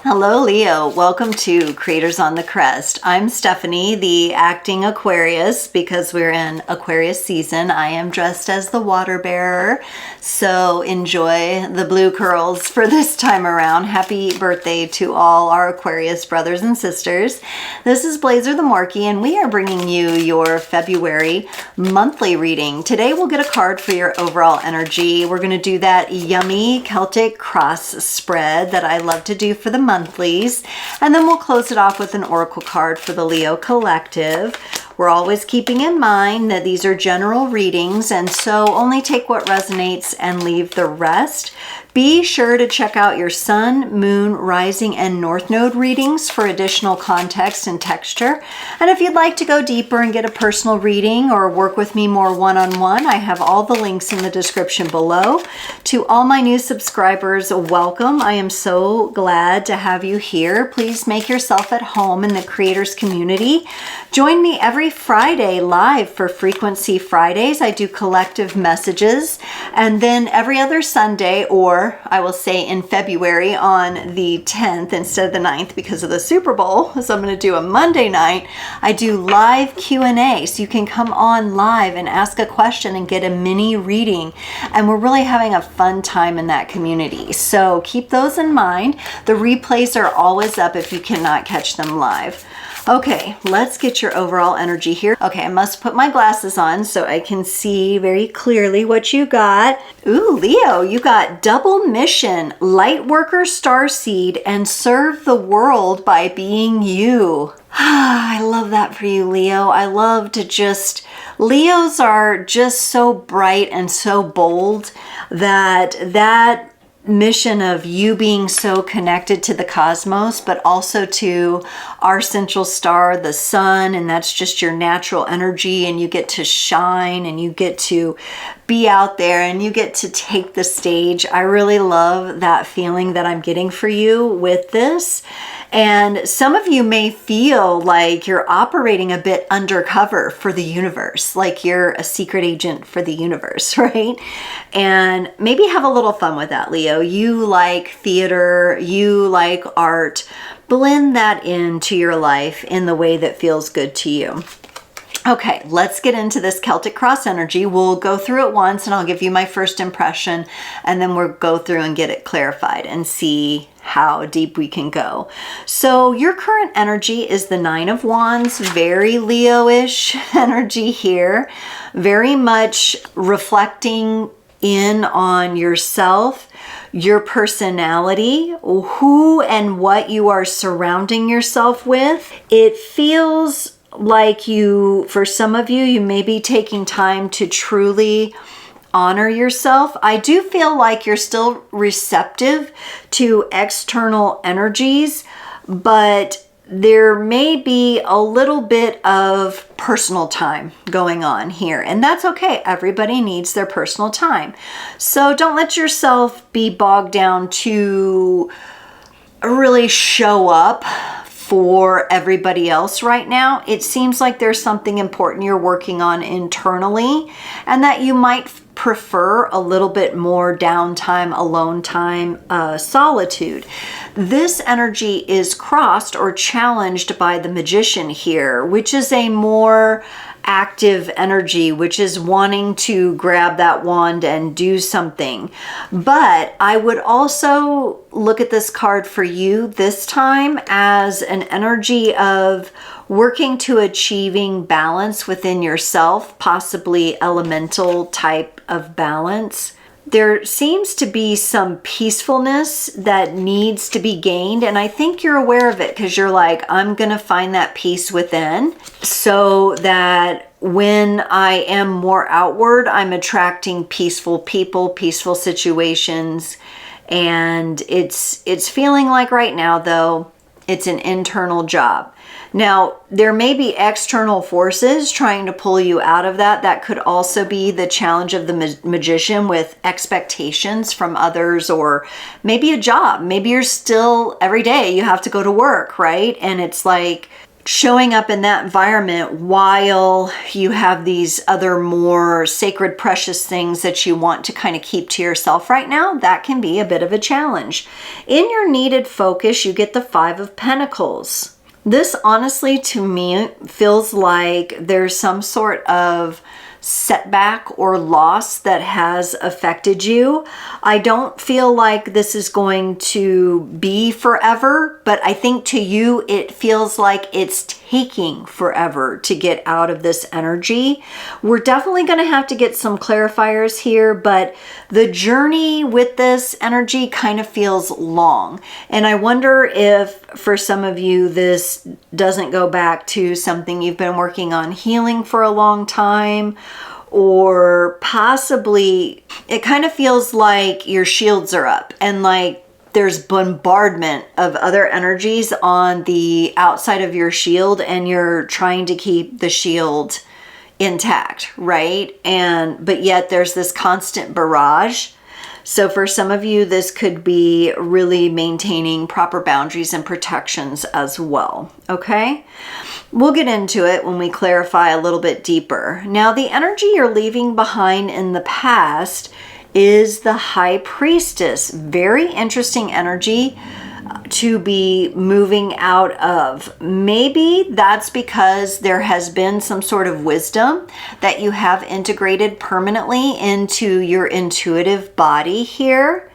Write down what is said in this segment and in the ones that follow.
Hello, Leo. Welcome to Creators on the Crest. I'm Stephanie, the acting Aquarius, because we're in Aquarius season. I am dressed as the water bearer, so enjoy the blue curls for this time around. Happy birthday to all our Aquarius brothers and sisters. This is Blazer the Morkie, and we are bringing you your February monthly reading. Today we'll get a card for your overall energy. We're going to do that yummy Celtic cross spread that I love to do for the monthlies, and then we'll close it off with an oracle card for the Leo collective. We're always keeping in mind that these are general readings, and so only take what resonates and leave the rest. Be sure to check out your sun, moon, rising, and north node readings for additional context and texture. And if you'd like to go deeper and get a personal reading or work with me more one-on-one, I have all the links in the description below. To all my new subscribers, welcome. I am so glad to have you here. Please make yourself at home in the creators community. Join me every Friday live for Frequency Fridays. I do collective messages, and then every other Sunday, or I will say in February on the 10th instead of the 9th because of the Super Bowl, so I'm going to do a Monday night, I do live Q&A, so you can come on live and ask a question and get a mini reading, and we're really having a fun time in that community, so keep those in mind. The replays are always up if you cannot catch them live. Okay, let's get your overall energy here. Okay, I must put my glasses on so I can see very clearly what you got. Ooh, Leo, you got double mission, light worker starseed, and serve the world by being you. I love that for you, Leo. I love to Leos are just so bright and so bold that mission of you being so connected to the cosmos, but also to our central star, the sun, and that's just your natural energy, and you get to shine and you get to be out there and you get to take the stage. I really love that feeling that I'm getting for you with this. And some of you may feel like you're operating a bit undercover for the universe, like you're a secret agent for the universe, right? And maybe have a little fun with that, Leo. You like theater, you like art. Blend that into your life in the way that feels good to you. Okay, let's get into this Celtic cross energy. We'll go through it once and I'll give you my first impression, and then we'll go through and get it clarified and see how deep we can go. So your current energy is the Nine of Wands, very Leo-ish energy here, very much reflecting in on yourself, your personality, who and what you are surrounding yourself with. It feels like for some of you, you may be taking time to truly honor yourself. I do feel like you're still receptive to external energies, but there may be a little bit of personal time going on here, and that's okay. Everybody needs their personal time. So don't let yourself be bogged down to really show up for everybody else right now. It seems like there's something important you're working on internally, and that you might prefer a little bit more downtime, alone time, solitude. This energy is crossed or challenged by the Magician here, which is a more active energy, which is wanting to grab that wand and do something. But I would also look at this card for you this time as an energy of working to achieving balance within yourself, possibly elemental type of balance. There seems to be some peacefulness that needs to be gained, and I think you're aware of it because you're like, I'm gonna find that peace within so that when I am more outward, I'm attracting peaceful people, peaceful situations. And it's feeling like right now, though, it's an internal job. Now, there may be external forces trying to pull you out of that. That could also be the challenge of the Magician with expectations from others, or maybe a job. Maybe you're still, every day you have to go to work, right? And it's like showing up in that environment while you have these other more sacred, precious things that you want to kind of keep to yourself right now, that can be a bit of a challenge. In your needed focus, you get the Five of Pentacles. This honestly, to me, feels like there's some sort of setback or loss that has affected you. I don't feel like this is going to be forever, but I think to you it feels like it's taking forever to get out of this energy. We're definitely going to have to get some clarifiers here, but the journey with this energy kind of feels long. And I wonder if for some of you this doesn't go back to something you've been working on healing for a long time, or possibly it kind of feels like your shields are up and like there's bombardment of other energies on the outside of your shield and you're trying to keep the shield intact, right? But yet there's this constant barrage. So for some of you, this could be really maintaining proper boundaries and protections as well, okay? We'll get into it when we clarify a little bit deeper. Now, the energy you're leaving behind in the past is the High Priestess. Very interesting energy to be moving out of. Maybe that's because there has been some sort of wisdom that you have integrated permanently into your intuitive body here.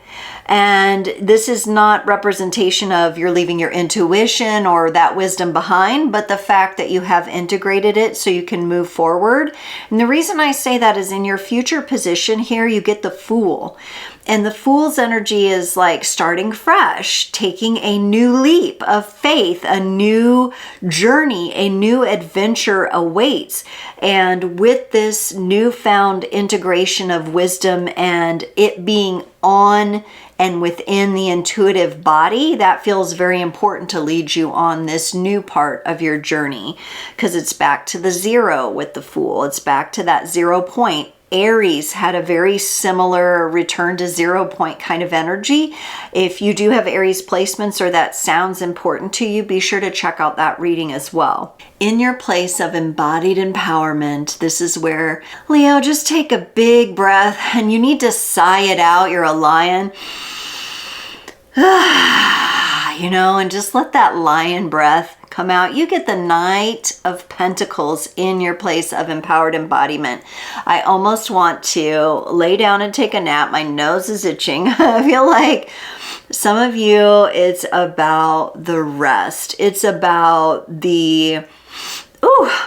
And this is not representation of you're leaving your intuition or that wisdom behind, but the fact that you have integrated it so you can move forward. And the reason I say that is in your future position here, you get the Fool. And the Fool's energy is like starting fresh, taking a new leap of faith, a new journey, a new adventure awaits. And with this newfound integration of wisdom and it being on and within the intuitive body, that feels very important to lead you on this new part of your journey, because it's back to the zero with the Fool. It's back to that 0 point. Aries had a very similar return to 0 point kind of energy. If you do have Aries placements or that sounds important to you, be sure to check out that reading as well. In your place of embodied empowerment, this is where, Leo, just take a big breath and you need to sigh it out. You're a lion. And just let that lion breath come out. You get the Knight of Pentacles in your place of empowered embodiment. I almost want to lay down and take a nap. My nose is itching. I feel like some of you, it's about the rest. It's about the,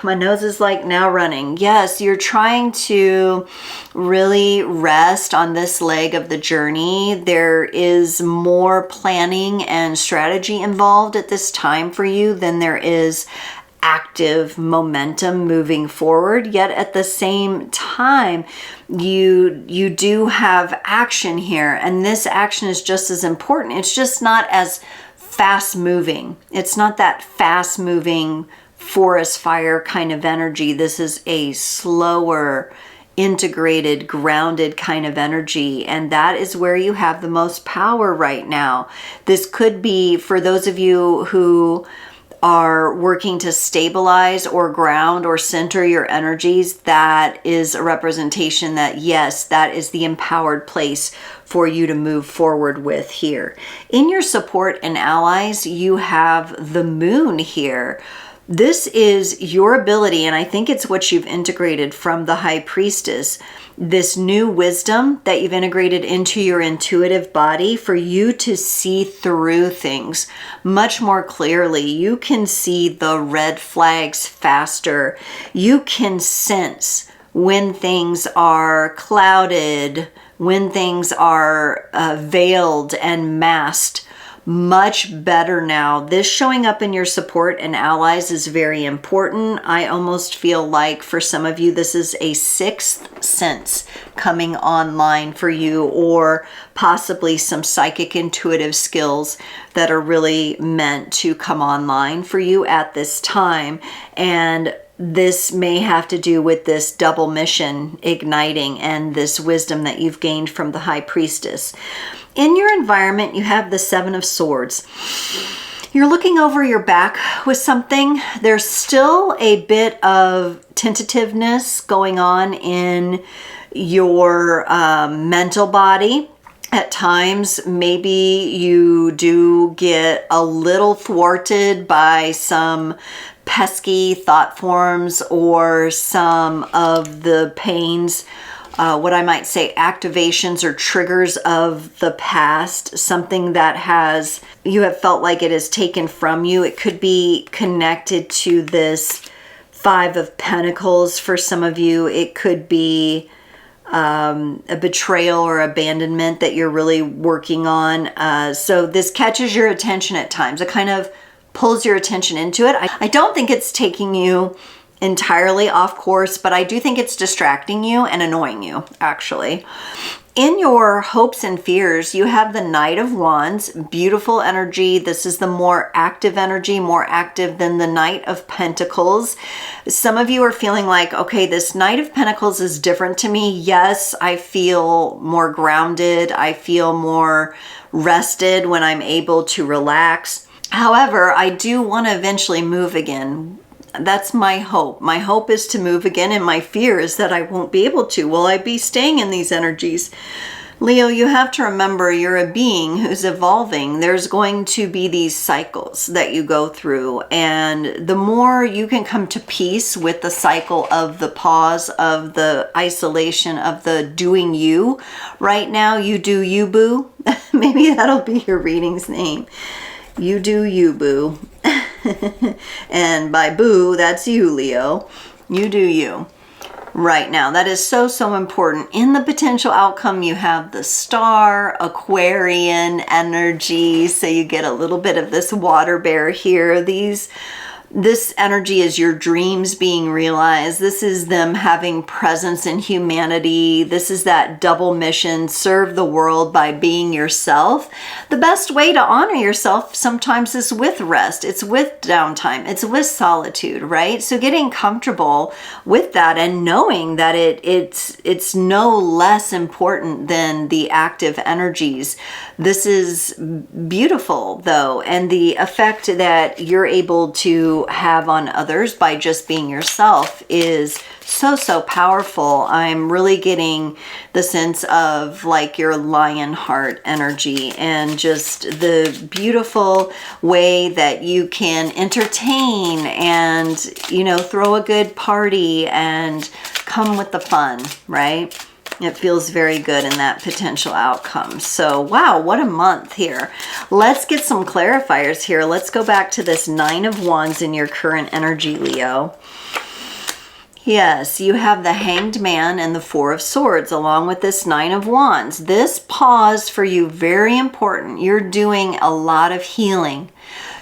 my nose is like now running. Yes, you're trying to really rest on this leg of the journey. There is more planning and strategy involved at this time for you than there is active momentum moving forward. Yet at the same time, you do have action here, and this action is just as important. It's just not as fast moving. It's not that fast moving forest fire kind of energy. This is a slower, integrated, grounded kind of energy, and that is where you have the most power right now. This could be for those of you who are working to stabilize or ground or center your energies. That is a representation that, yes, that is the empowered place for you to move forward with here. In your support and allies, you have the Moon here. This is your ability, and I think it's what you've integrated from the High Priestess, this new wisdom that you've integrated into your intuitive body for you to see through things much more clearly. You can see the red flags faster. You can sense when things are clouded, when things are veiled and masked much better now. This showing up in your support and allies is very important. I almost feel like for some of you, this is a sixth sense coming online for you, or possibly some psychic intuitive skills that are really meant to come online for you at this time. And this may have to do with this double mission igniting and this wisdom that you've gained from the High Priestess. In your environment, you have the Seven of Swords. You're looking over your back with something. There's still a bit of tentativeness going on in your mental body. At times, maybe you do get a little thwarted by some pesky thought forms or some of the pains, what I might say, activations or triggers of the past, something that you have felt like it has taken from you. It could be connected to this Five of Pentacles for some of you. It could be a betrayal or abandonment that you're really working on. So this catches your attention at times. It kind of pulls your attention into it. I don't think it's taking you entirely off course, but I do think it's distracting you and annoying you, actually. In your hopes and fears, you have the Knight of Wands, beautiful energy. This is the more active energy, more active than the Knight of Pentacles. Some of you are feeling like, okay, this Knight of Pentacles is different to me. Yes, I feel more grounded. I feel more rested when I'm able to relax. However, I do want to eventually move again. That's my hope. My hope is to move again, and my fear is that I won't be able to. Will I be staying in these energies? Leo, you have to remember you're a being who's evolving. There's going to be these cycles that you go through, and the more you can come to peace with the cycle of the pause, of the isolation, of the doing you. Right now, you do you, boo. Maybe that'll be your reading's name. You do you, boo. And by boo, that's you, Leo. You do you. Right now, that is so, so important. In the potential outcome, you have the Star, Aquarian energy. So you get a little bit of this water bear here. This energy is your dreams being realized. This is them having presence in humanity. This is that double mission, serve the world by being yourself. The best way to honor yourself sometimes is with rest. It's with downtime. It's with solitude, right? So getting comfortable with that and knowing that it's no less important than the active energies. This is beautiful, though, and the effect that you're able to have on others by just being yourself is so, so powerful. I'm really getting the sense of like your lion heart energy and just the beautiful way that you can entertain and, throw a good party and come with the fun, right? It feels very good in that potential outcome. So, wow, what a month here. Let's get some clarifiers here. Let's go back to this Nine of Wands in your current energy, Leo. Yes, you have the Hanged Man and the Four of Swords along with this Nine of Wands. This pause for you, very important. You're doing a lot of healing.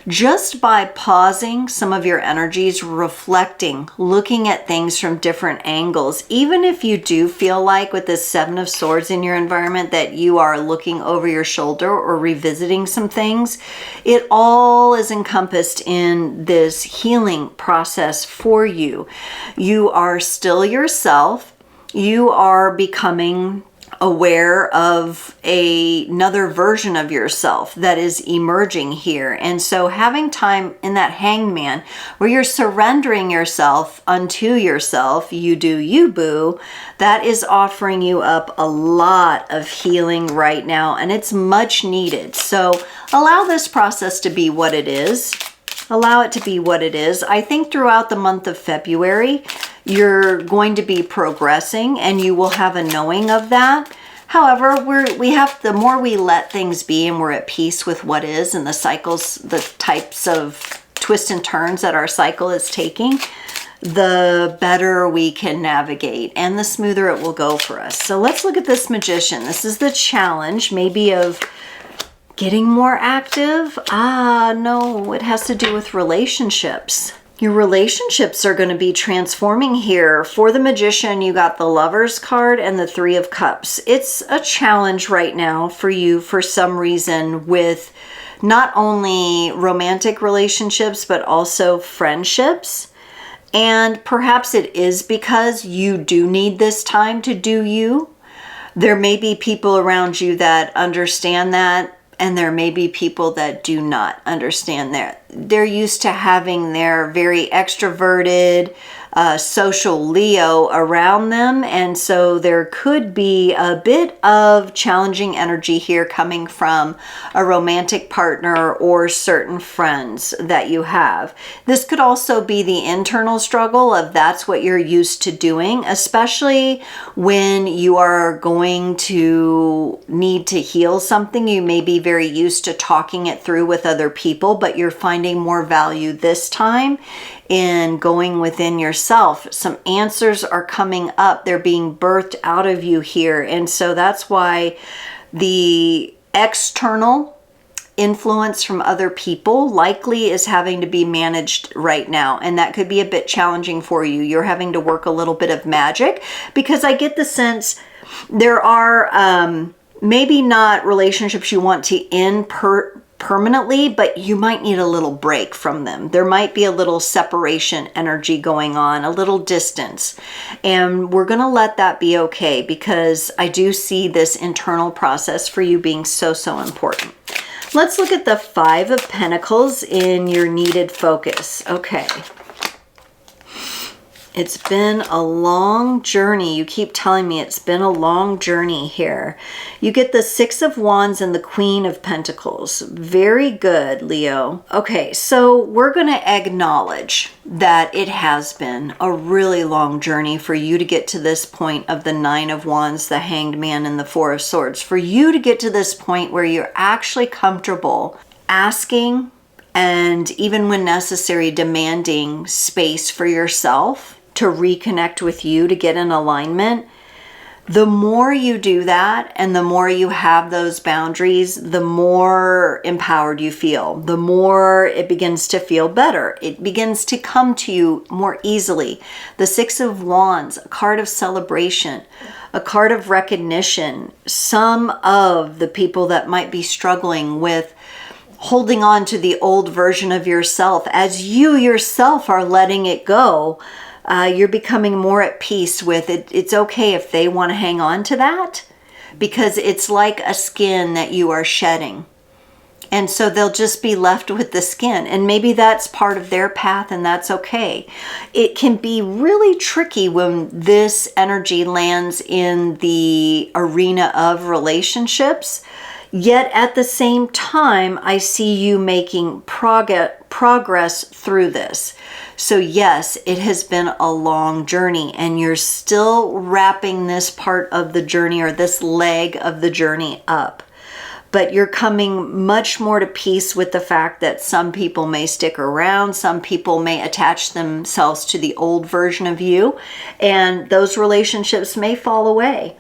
Just by pausing some of your energies, reflecting, looking at things from different angles, even if you do feel like with this Seven of Swords in your environment that you are looking over your shoulder or revisiting some things, it all is encompassed in this healing process for you. You are still yourself. You are becoming aware of another version of yourself that is emerging here. And so having time in that hangman where you're surrendering yourself unto yourself, you do you, boo, that is offering you up a lot of healing right now, and it's much needed. So allow this process to be what it is. Allow it to be what it is. I think throughout the month of February, you're going to be progressing and you will have a knowing of that. However, the more we let things be and we're at peace with what is and the cycles, the types of twists and turns that our cycle is taking, the better we can navigate and the smoother it will go for us. So let's look at this Magician. This is the challenge maybe of getting more active. No, it has to do with relationships. Your relationships are going to be transforming here. For the Magician, you got the Lover's card and the Three of Cups. It's a challenge right now for you for some reason with not only romantic relationships, but also friendships. And perhaps it is because you do need this time to do you. There may be people around you that understand that. And there may be people that do not understand that. They're used to having their very extroverted, social Leo around them. And so there could be a bit of challenging energy here coming from a romantic partner or certain friends that you have. This could also be the internal struggle of that's what you're used to doing, especially when you are going to need to heal something. You may be very used to talking it through with other people, but you're finding more value this time in going within yourself. Some answers are coming up. They're being birthed out of you here. And so that's why the external influence from other people likely is having to be managed right now. And that could be a bit challenging for you. You're having to work a little bit of magic, because I get the sense there are maybe not relationships you want to end permanently, but you might need a little break from them. There might be a little separation energy going on, a little distance. And we're going to let that be okay, because I do see this internal process for you being so, so important. Let's look at the Five of Pentacles in your needed focus. Okay. It's been a long journey. You keep telling me it's been a long journey here. You get the Six of Wands and the Queen of Pentacles. Very good, Leo. Okay, so we're going to acknowledge that it has been a really long journey for you to get to this point of the Nine of Wands, the Hanged Man, and the Four of Swords. For you to get to this point where you're actually comfortable asking and even when necessary, demanding space for yourself to reconnect with you, to get in alignment. The more you do that and the more you have those boundaries, the more empowered you feel, the more it begins to feel better. It begins to come to you more easily. The Six of Wands, a card of celebration, a card of recognition. Some of the people that might be struggling with holding on to the old version of yourself, as you yourself are letting it go, you're becoming more at peace with it. It's okay if they want to hang on to that, because it's like a skin that you are shedding. And so they'll just be left with the skin. And maybe that's part of their path, and that's okay. It can be really tricky when this energy lands in the arena of relationships. Yet at the same time, I see you making progress through this. So yes, it has been a long journey, and you're still wrapping this part of the journey, or this leg of the journey, up. But you're coming much more to peace with the fact that some people may stick around, some people may attach themselves to the old version of you, and those relationships may fall away.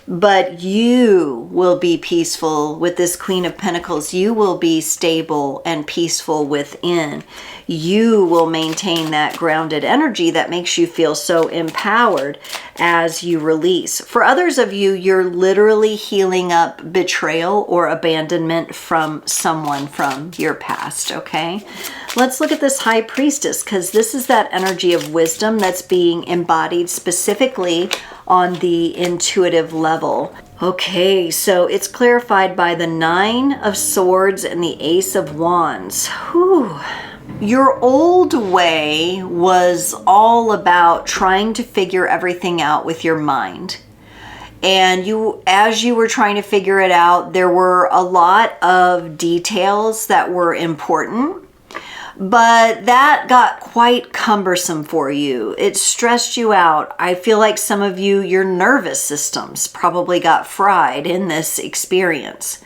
But you will be peaceful with this Queen of Pentacles. You will be stable and peaceful within. You will maintain that grounded energy that makes you feel so empowered as you release. For others of you, you're literally healing up betrayal or abandonment from someone from your past, okay? Let's look at this High Priestess, because this is that energy of wisdom that's being embodied specifically on the intuitive level. Okay, so it's clarified by the Nine of Swords and the Ace of Wands. Whew. Your old way was all about trying to figure everything out with your mind. And as you were trying to figure it out, there were a lot of details that were important. But that got quite cumbersome for you. It stressed you out. I feel like some of you, your nervous systems probably got fried in this experience.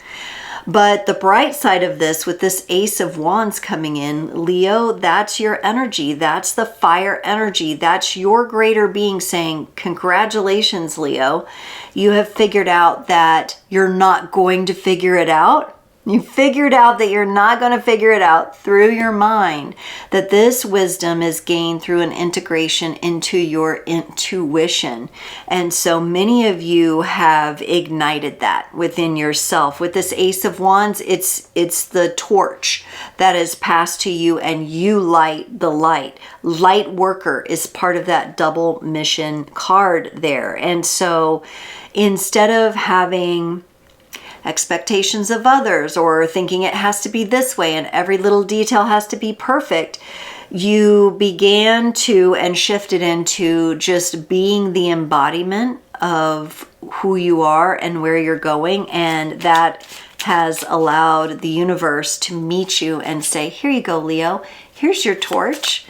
But the bright side of this, with this Ace of Wands coming in, Leo, that's your energy. That's the fire energy. That's your greater being saying, congratulations, Leo. You have figured out that you're not going to figure it out. You figured out that you're not going to figure it out through your mind, that this wisdom is gained through an integration into your intuition. And so many of you have ignited that within yourself. With this Ace of Wands, it's the torch that is passed to you, and you light the light. Light worker is part of that double mission card there. And so instead of having expectations of others, or thinking it has to be this way and every little detail has to be perfect, you began to and shifted into just being the embodiment of who you are and where you're going. And that has allowed the universe to meet you and say, here you go, Leo, here's your torch.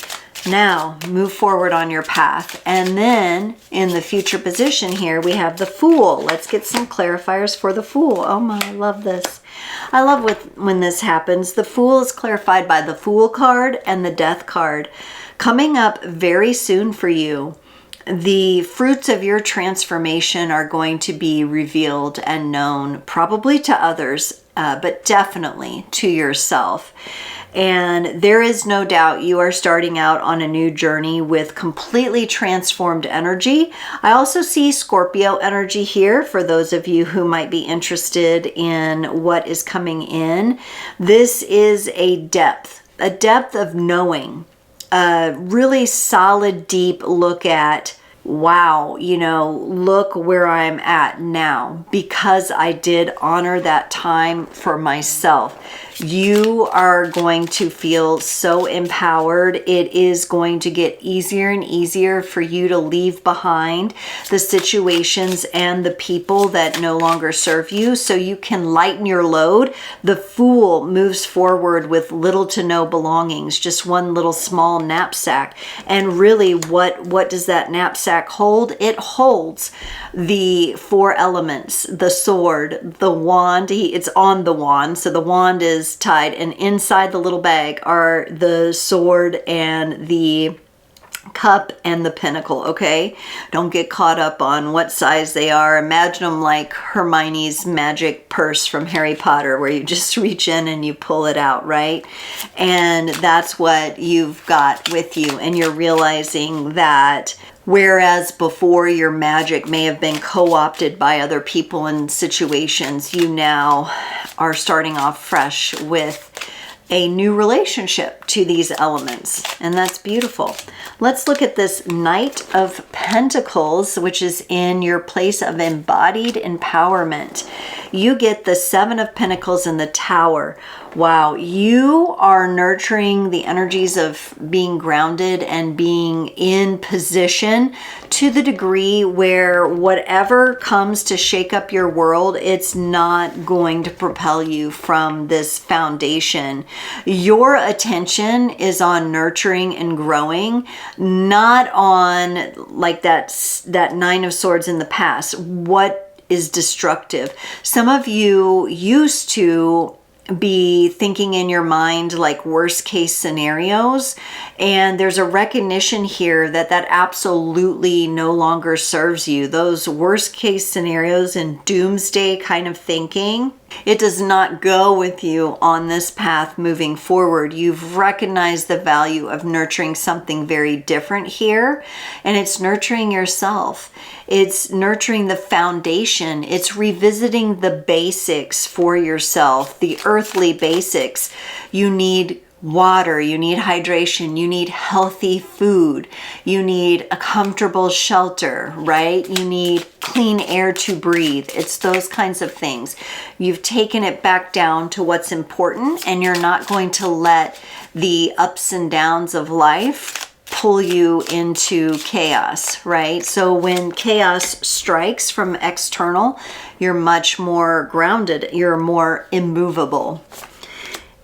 Now move forward on your path. And then in the future position here, we have the Fool. Let's get some clarifiers for the Fool. Oh my, I love this. I love when this happens. The Fool is clarified by the Fool card and the Death card. Coming up very soon for you, the fruits of your transformation are going to be revealed and known, probably to others, but definitely to yourself. And there is no doubt you are starting out on a new journey with completely transformed energy. I also see Scorpio energy here for those of you who might be interested in what is coming in. This is a depth of knowing, a really solid, deep look at, wow, look where I'm at now because I did honor that time for myself. You are going to feel so empowered. It is going to get easier and easier for you to leave behind the situations and the people that no longer serve you so you can lighten your load. The Fool moves forward with little to no belongings, just one little small knapsack. And really, what does that knapsack hold? It holds the 4 elements, the sword, the wand. It's on the wand, so the wand is tied, and inside the little bag are the sword and the cup and the pinnacle. Okay, don't get caught up on what size they are. Imagine them like Hermione's magic purse from Harry Potter, where you just reach in and you pull it out, right? And that's what you've got with you, and you're realizing that whereas before your magic may have been co-opted by other people and situations, you now are starting off fresh with a new relationship to these elements. And that's beautiful. Let's look at this Knight of Pentacles, which is in your place of embodied empowerment. You get the 7 of Pentacles in the Tower. Wow, you are nurturing the energies of being grounded and being in position to the degree where whatever comes to shake up your world, it's not going to propel you from this foundation. Your attention is on nurturing and growing, not on like that 9 of Swords in the past. What is destructive? Some of you used to be thinking in your mind like worst case scenarios, and there's a recognition here that absolutely no longer serves you. Those worst case scenarios and doomsday kind of thinking, it does not go with you on this path moving forward. You've recognized the value of nurturing something very different here, and it's nurturing yourself. It's nurturing the foundation. It's revisiting the basics for yourself, the earthly basics. You need water, you need hydration, you need healthy food, you need a comfortable shelter, right? You need clean air to breathe. It's those kinds of things. You've taken it back down to what's important, and you're not going to let the ups and downs of life pull you into chaos, right? So when chaos strikes from external, you're much more grounded, you're more immovable.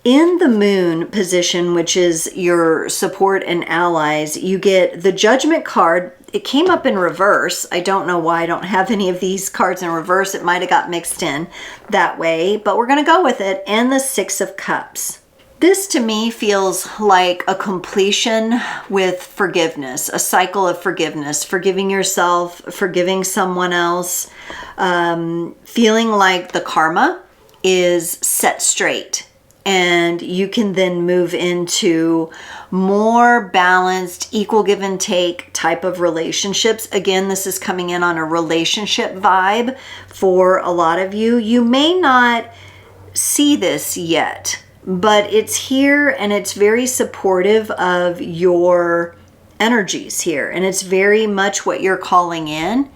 In the Moon position, which is your support and allies, you get the Judgment card. It came up in reverse. I don't know why I don't have any of these cards in reverse. It might have got mixed in that way, but we're going to go with it. And the 6 of Cups. This to me feels like a completion with forgiveness, a cycle of forgiveness, forgiving yourself, forgiving someone else, feeling like the karma is set straight. And you can then move into more balanced, equal give and take type of relationships. Again, this is coming in on a relationship vibe for a lot of you. You may not see this yet, but it's here, and it's very supportive of your energies here. And it's very much what you're calling in.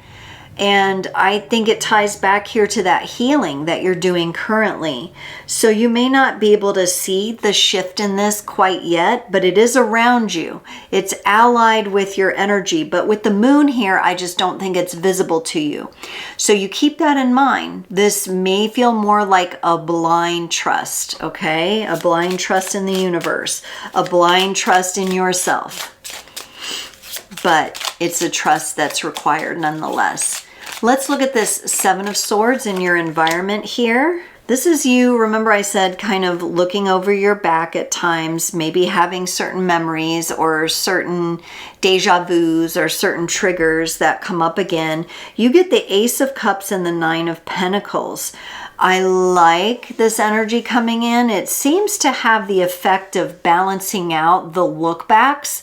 And I think it ties back here to that healing that you're doing currently. So you may not be able to see the shift in this quite yet, but it is around you. It's allied with your energy. But with the moon here, I just don't think it's visible to you. So you keep that in mind. This may feel more like a blind trust, okay? A blind trust in the universe, a blind trust in yourself. But it's a trust that's required nonetheless. Let's look at this Seven of Swords in your environment here. This is you, remember I said, kind of looking over your back at times, maybe having certain memories or certain deja vus or certain triggers that come up again. You get the Ace of Cups and the Nine of Pentacles. I like this energy coming in. It seems to have the effect of balancing out the look backs,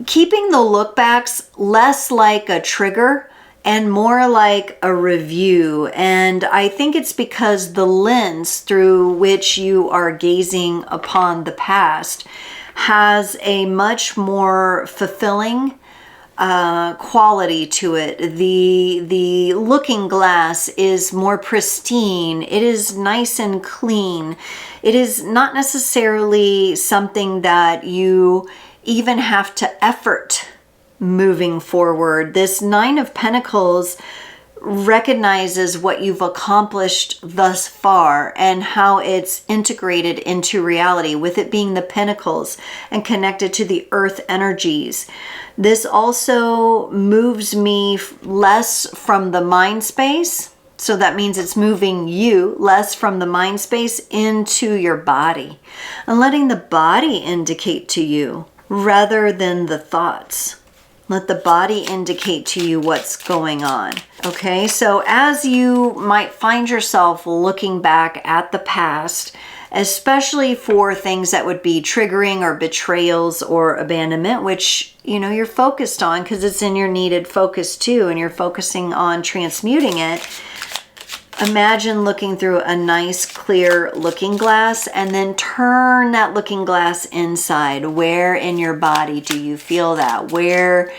keeping the look backs less like a trigger and more like a review. And I think it's because the lens through which you are gazing upon the past has a much more fulfilling quality to it. The looking glass is more pristine. It is nice and clean. It is not necessarily something that you even have to effort moving forward. This Nine of Pentacles recognizes what you've accomplished thus far and how it's integrated into reality, with it being the Pentacles and connected to the earth energies. This also moves me less from the mind space. So that means it's moving you less from the mind space into your body and letting the body indicate to you rather than the thoughts. Let the body indicate to you what's going on. Okay, so as you might find yourself looking back at the past, especially for things that would be triggering or betrayals or abandonment, which, you know, you're focused on because it's in your needed focus too, and you're focusing on transmuting it. Imagine looking through a nice clear looking glass and then turn that looking glass inside. Where in your body do you feel that? Where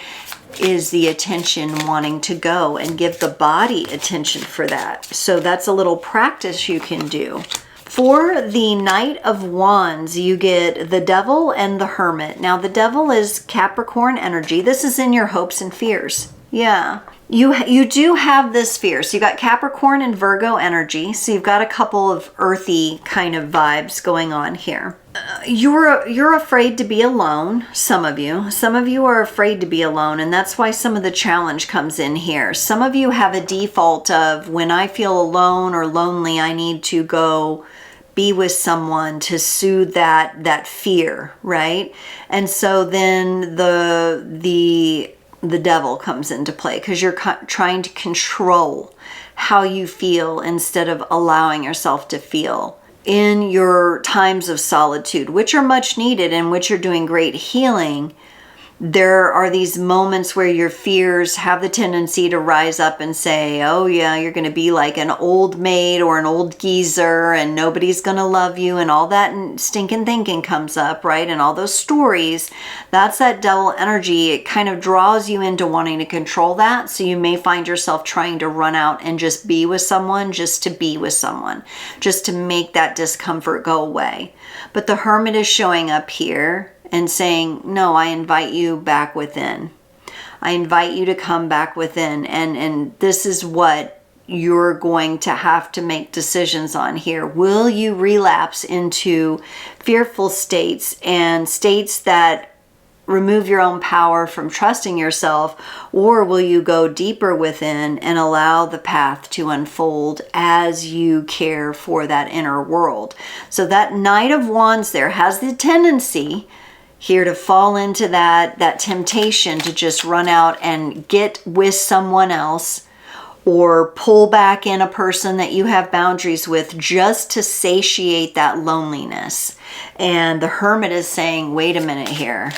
is the attention wanting to go? And give the body attention for that. So that's a little practice you can do. For the Knight of Wands, you get the Devil and the Hermit. Now the Devil is Capricorn energy. This is in your hopes and fears. Yeah. You do have this fear. So you got Capricorn and Virgo energy. So you've got a couple of earthy kind of vibes going on here. You're afraid to be alone. Some of you are afraid to be alone, and that's why some of the challenge comes in here. Some of you have a default of, when I feel alone or lonely, I need to go be with someone to soothe that fear, right? And so then the devil comes into play because you're trying to control how you feel instead of allowing yourself to feel. In your times of solitude, which are much needed and which are doing great healing, there are these moments where your fears have the tendency to rise up and say, oh yeah, you're going to be like an old maid or an old geezer and nobody's going to love you, and all that stinking thinking comes up, right? And all those stories, that's that devil energy. It kind of draws you into wanting to control that. So you may find yourself trying to run out and just be with someone, just to be with someone, just to make that discomfort go away. But the Hermit is showing up here and saying, no, I invite you back within. I invite you to come back within. And this is what you're going to have to make decisions on here. Will you relapse into fearful states and states that remove your own power from trusting yourself, or will you go deeper within and allow the path to unfold as you care for that inner world? So that Knight of Wands there has the tendency here to fall into that temptation to just run out and get with someone else, or pull back in a person that you have boundaries with just to satiate that loneliness. And the Hermit is saying, wait a minute here.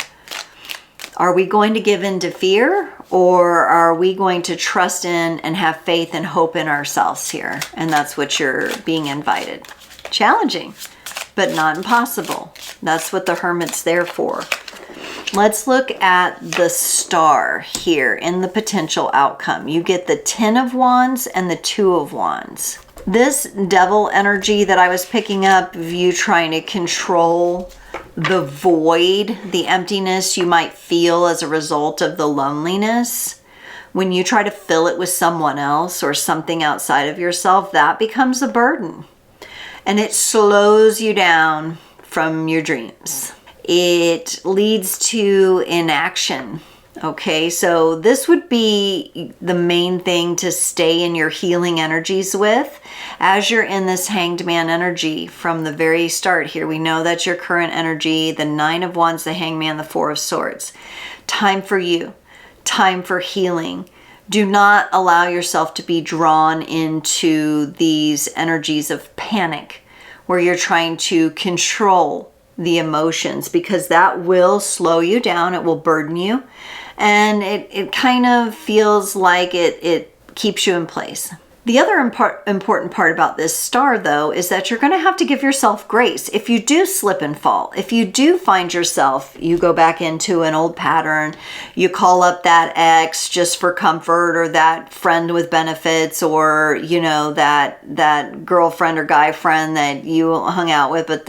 Are we going to give in to fear, or are we going to trust in and have faith and hope in ourselves here? And that's what you're being invited. Challenging, but not impossible. That's what the Hermit's there for. Let's look at the star here in the potential outcome. You get the 10 of Wands and the 2 of Wands. This devil energy that I was picking up of you trying to control the void, the emptiness you might feel as a result of the loneliness. When you try to fill it with someone else or something outside of yourself, that becomes a burden. And it slows you down from your dreams. It leads to inaction. Okay, so this would be the main thing to stay in your healing energies with. As you're in this Hanged Man energy from the very start here, we know that's your current energy, the 9 of Wands, the Hanged Man, the 4 of Swords. Time for you, time for healing. Do not allow yourself to be drawn into these energies of panic where you're trying to control the emotions, because that will slow you down, it will burden you, and it kind of feels like it keeps you in place. The other important part about this star, though, is that you're going to have to give yourself grace. If you do slip and fall, if you do find yourself, you go back into an old pattern, you call up that ex just for comfort, or that friend with benefits, or, you know, that girlfriend or guy friend that you hung out with, but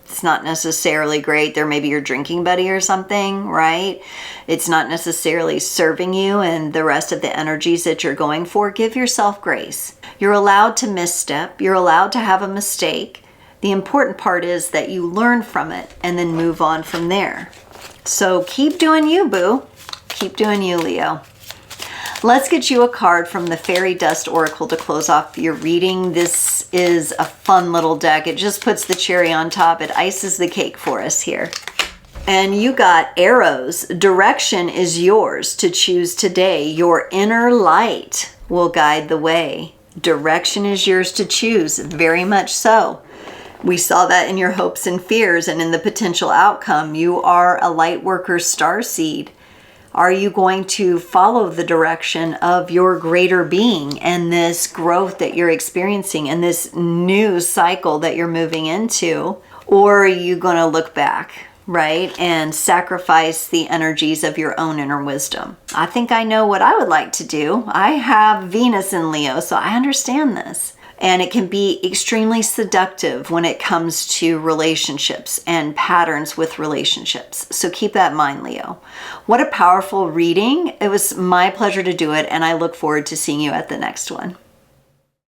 it's not necessarily great. They're maybe your drinking buddy or something, right? It's not necessarily serving you and the rest of the energies that you're going for. Give yourself grace. You're allowed to misstep. You're allowed to have a mistake. The important part is that you learn from it and then move on from there. So keep doing you, boo. Keep doing you, Leo. Let's get you a card from the Fairy Dust Oracle to close off your reading. This is a fun little deck. It just puts the cherry on top. It ices the cake for us here. And you got arrows. Direction is yours to choose today. Your inner light will guide the way. Direction is yours to choose, very much so. We saw that in your hopes and fears and in the potential outcome. You are a light worker starseed. Are you going to follow the direction of your greater being and this growth that you're experiencing and this new cycle that you're moving into? Or are you going to look back, right, and sacrifice the energies of your own inner wisdom? I think I know what I would like to do. I have Venus in Leo, so I understand this. And it can be extremely seductive when it comes to relationships and patterns with relationships. So keep that in mind, Leo. What a powerful reading. It was my pleasure to do it, and I look forward to seeing you at the next one.